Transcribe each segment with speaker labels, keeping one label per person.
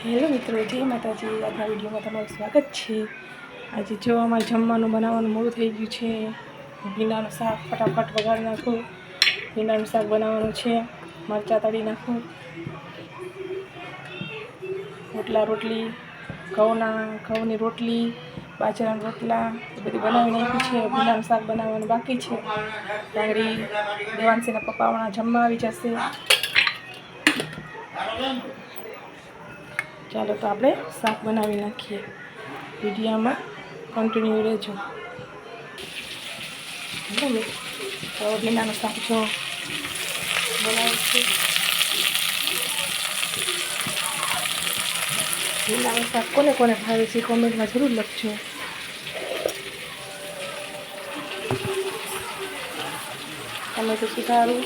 Speaker 1: Hello મિત્રો, જય માતાજી। આજના વિડીયોમાં તમારું સ્વાગત છે। આજે જો અમારે જમવાનું બનાવવાનું મોડું થઈ ગયું છે। ભીંડાનું શાક ફટાફટ વઘારી નાખું। ભીંડાનું શાક બનાવવાનું છે। મરચાં તળી નાખું। રોટલી ઘઉંની રોટલી, બાજરાના રોટલા એ બધી બનાવી નાખી છે। ભીંડાનું શાક બનાવવાનું બાકી છે। ડાંગરી દેવાંશીના પપ્પા હમણાં જમવા આવી જશે। ચાલો તો આપણે શાક બનાવી નાખીએ। વિડીયોમાં કન્ટિન્યુ રહેજો। તો ભીંડાનું શાક જો બનાવું છું। ભીંડાનું શાક કોને કોને ભાવે છે કોમેન્ટમાં જરૂર લખજો। ટમેટું સુધારું।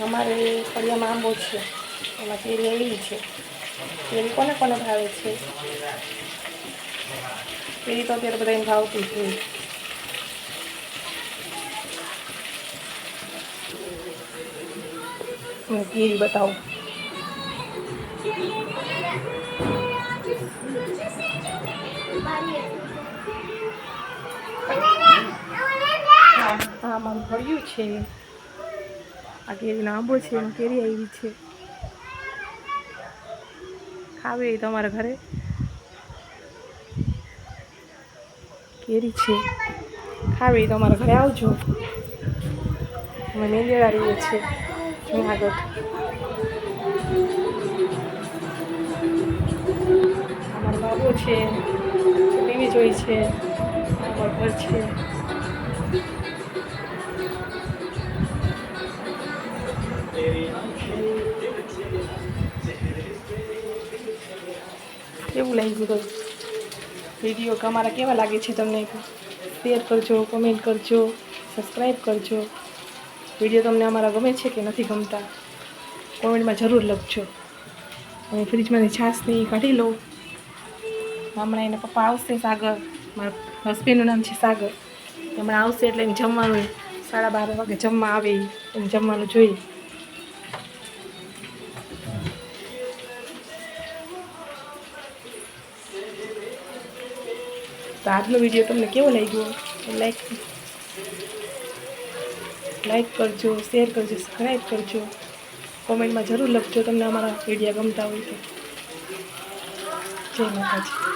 Speaker 1: અમારે ફળિયામાં આંબો છે, એમાં કેરી એવી છે। કેરી કોને કોને ભાવે છે? કેરી તો અત્યારે બધાને ભાવતી જ હોય। હું કેરી બતાવું। આમાં ભર્યું છે। આ કેરીનો આંબો છે, એમાં કેરી આવી છે। ખાવી તમારા ઘરે કેરી છે, ખાવી તમારા ઘરે આવજો। અમે મેંદેડા રહીએ છીએ જુનાગઢ। અમારો બાબો છે, ટીવી જોઈ છે। અમારું ઘર છે। કેવું લાગ્યું તો વિડીયો અમારા કેવા લાગે છે તમને? શેર કરજો, કમેન્ટ કરજો, સબસ્ક્રાઈબ કરજો। વિડીયો તમને અમારા ગમે છે કે નથી ગમતા કોમેન્ટમાં જરૂર લખજો। હવે ફ્રીજમાંથી છાશની કાઢી લો। હમણાં એના પપ્પા આવશે, સાગર, મારા હસબન્ડનું નામ છે સાગર। હમણાં આવશે એટલે એને જમવાનું 12:30 વાગે જમવા આવે, એને જમવાનું જોઈએ। તો આજનો વિડીયો તમને કેવો લાગ્યો? લાઈક કરજો, શેર કરજો, સબસ્ક્રાઈબ કરજો। કોમેન્ટમાં જરૂર લખજો તમને અમારા વિડીયો ગમતા હોય તો। જય માતાજી।